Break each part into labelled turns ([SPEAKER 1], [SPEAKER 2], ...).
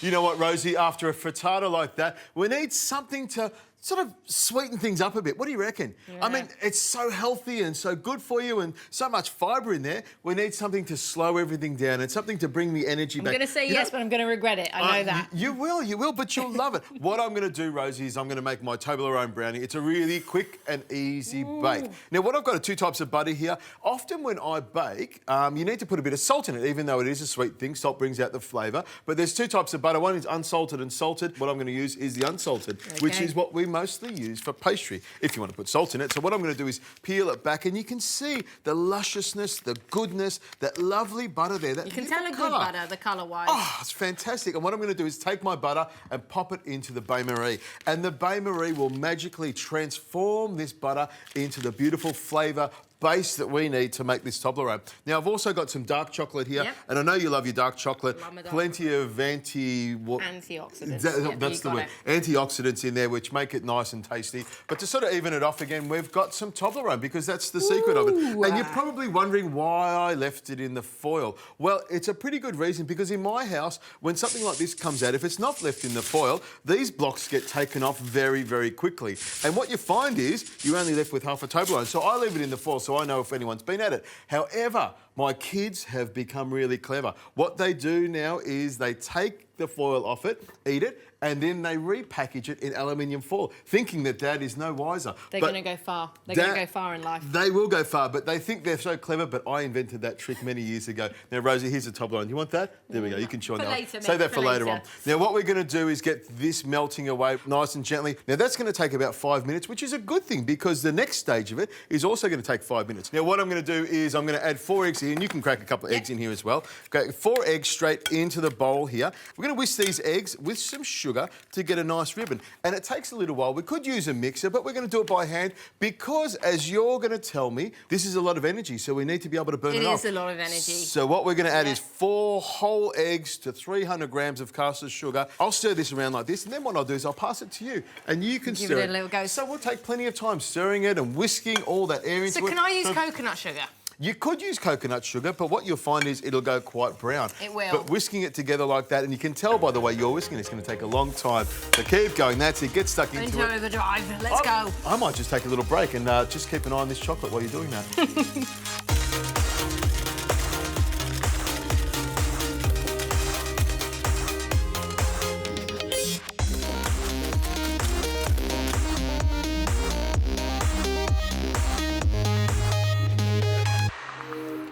[SPEAKER 1] You know what, Rosie? After a frittata like that, we need something to sort of sweeten things up a bit. What do you reckon?
[SPEAKER 2] Yeah.
[SPEAKER 1] I mean, it's so healthy and so good for you and so much fibre in there. We need something to slow everything down and something to bring the energy back.
[SPEAKER 2] I'm going to say yes, but I'm going to regret it. I know that.
[SPEAKER 1] You will, but you'll love it. What I'm going to do, Rosie, is I'm going to make my Toblerone Brownie. It's a really quick and easy bake. Now, what I've got are 2 types of butter here. Often when I bake, you need to put a bit of salt in it, even though it is a sweet thing. Salt brings out the flavour. But there's 2 types of butter. One is unsalted and salted. What I'm going to use is the unsalted, which is what we mostly use for pastry, if you want to put salt in it. So what I'm going to do is peel it back, and you can see the lusciousness, the goodness, that lovely butter there. That
[SPEAKER 2] you can tell a good butter, the colour-wise.
[SPEAKER 1] Oh, it's fantastic. And what I'm going to do is take my butter and pop it into the bain-marie. And the bain-marie will magically transform this butter into the beautiful flavour base that we need to make this Toblerone. Now, I've also got some dark chocolate here, and I know you love your dark chocolate. Plenty of
[SPEAKER 2] antioxidants.
[SPEAKER 1] That's the word. Antioxidants in there, which make it nice and tasty. But to sort of even it off again, we've got some Toblerone, because that's the secret of it. And you're probably wondering why I left it in the foil. Well, it's a pretty good reason, because in my house, when something like this comes out, if it's not left in the foil, these blocks get taken off very, very quickly. And what you find is you're only left with half a Toblerone. So I leave it in the foil, so I know if anyone's been at it. However, my kids have become really clever. What they do now is they take the foil off it, eat it, and then they repackage it in aluminium foil, thinking that Dad is no wiser.
[SPEAKER 2] They're going to go far. They're going to go far in life.
[SPEAKER 1] They will go far, but they think they're so clever, but I invented that trick many years ago. Now, Rosie, here's a Toblerone. You want that? There we go. You can chew on that one. Save that for later on. Now, what we're going to do is get this melting away nice and gently. Now, that's going to take about 5 minutes, which is a good thing, because the next stage of it is also going to take 5 minutes. Now, what I'm going to do is I'm going to add 4 eggs here, and you can crack a couple of eggs in here as well. Okay, 4 eggs straight into the bowl here. We're going to whisk these eggs with some sugar to get a nice ribbon. And it takes a little while. We could use a mixer, but we're going to do it by hand, because, as you're going to tell me, this is a lot of energy, so we need to be able to burn it off.
[SPEAKER 2] It is a lot of energy.
[SPEAKER 1] So what we're going to add is 4 whole eggs to 300 grams of caster sugar. I'll stir this around like this, and then what I'll do is I'll pass it to you, and you can stir it.
[SPEAKER 2] Give it a little go.
[SPEAKER 1] So we'll take plenty of time stirring it and whisking all that air into it.
[SPEAKER 2] So can I use coconut sugar?
[SPEAKER 1] You could use coconut sugar, but what you'll find is it'll go quite brown.
[SPEAKER 2] It will.
[SPEAKER 1] But whisking it together like that, and you can tell by the way you're whisking, it's going to take a long time. So keep going. That's it. Get stuck into it.
[SPEAKER 2] Overdrive. Let's go.
[SPEAKER 1] I might just take a little break and just keep an eye on this chocolate while you're doing that.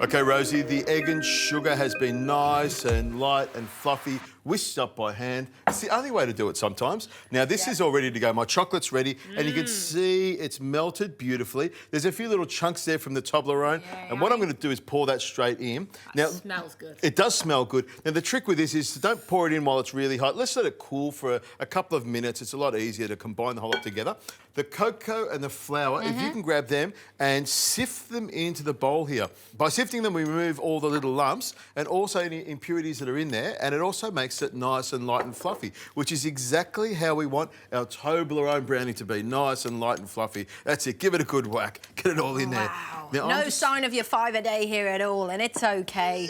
[SPEAKER 1] Okay, Rosie, the egg and sugar has been nice and light and fluffy, whisked up by hand. It's the only way to do it sometimes. Now, this is all ready to go. My chocolate's ready, and you can see it's melted beautifully. There's a few little chunks there from the Toblerone, and what I'm going to do is pour that straight in. Now,
[SPEAKER 2] it smells good.
[SPEAKER 1] It does smell good. Now, the trick with this is to don't pour it in while it's really hot. Let's let it cool for a couple of minutes. It's a lot easier to combine the whole lot together. The cocoa and the flour, if you can grab them and sift them into the bowl here. By sifting them, we remove all the little lumps and also any impurities that are in there, and it also makes it nice and light and fluffy, which is exactly how we want our Toblerone brownie to be, nice and light and fluffy. That's it. Give it a good whack. Get it all in there.
[SPEAKER 2] Wow.
[SPEAKER 1] Now,
[SPEAKER 2] no sign of your 5 a day here at all, and it's okay.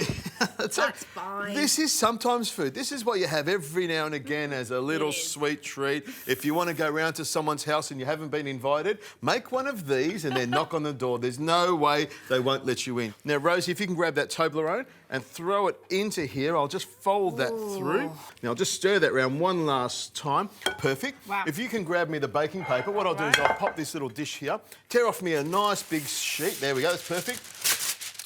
[SPEAKER 2] That's fine.
[SPEAKER 1] This is sometimes food. This is what you have every now and again as a little sweet treat. If you want to go round to someone's house and you haven't been invited, make one of these and then knock on the door. There's no way they won't let you in. Now, Rosie, if you can grab that Toblerone and throw it into here, I'll just fold that through. Now, I'll just stir that around one last time. Perfect.
[SPEAKER 2] Wow.
[SPEAKER 1] If you can grab me the baking paper, what I'll do is I'll pop this little dish here, tear off me a nice big sheet. There we go, that's perfect.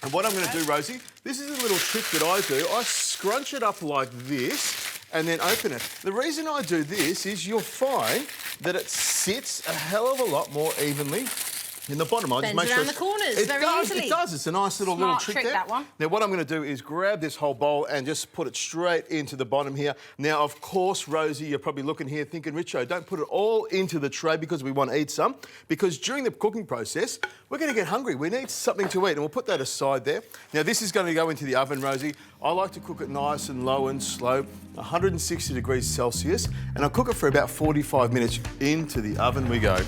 [SPEAKER 1] And what I'm going to do, Rosie, this is a little trick that I do. I scrunch it up like this and then open it. The reason I do this is you'll find that it sits a hell of a lot more evenly in the bottom. I'll just make sure
[SPEAKER 2] around the corners very easily.
[SPEAKER 1] It does. It's a nice little trick there.
[SPEAKER 2] That one.
[SPEAKER 1] Now, what I'm going to do is grab this whole bowl and just put it straight into the bottom here. Now, of course, Rosie, you're probably looking here thinking, Richo, don't put it all into the tray because we want to eat some. Because during the cooking process, we're going to get hungry. We need something to eat, and we'll put that aside there. Now, this is going to go into the oven, Rosie. I like to cook it nice and low and slow, 160 degrees Celsius, and I'll cook it for about 45 minutes. Into the oven we go.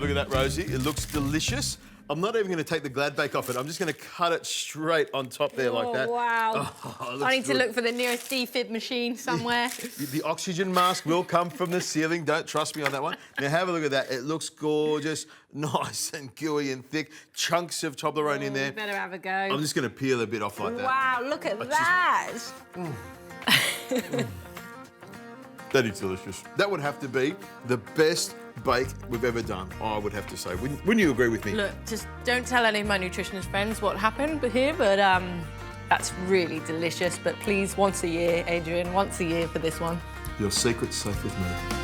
[SPEAKER 1] Have a look at that, Rosie. It looks delicious. I'm not even going to take the glad bake off it. I'm just going to cut it straight on top there like that.
[SPEAKER 2] Wow.
[SPEAKER 1] Oh,
[SPEAKER 2] I need to look for the nearest defib machine somewhere.
[SPEAKER 1] The oxygen mask will come from the ceiling. Don't trust me on that one. Now, have a look at that. It looks gorgeous, nice and gooey and thick. Chunks of Toblerone in there.
[SPEAKER 2] You better have a go.
[SPEAKER 1] I'm just going to peel a bit off like that.
[SPEAKER 2] Wow, look at that.
[SPEAKER 1] That is delicious. That would have to be the best bake we've ever done, I would have to say. Wouldn't you agree with me?
[SPEAKER 2] Look, just don't tell any of my nutritionist friends what happened here, but that's really delicious. But please, once a year, Adrian, once a year for this one.
[SPEAKER 1] Your secret's safe with me.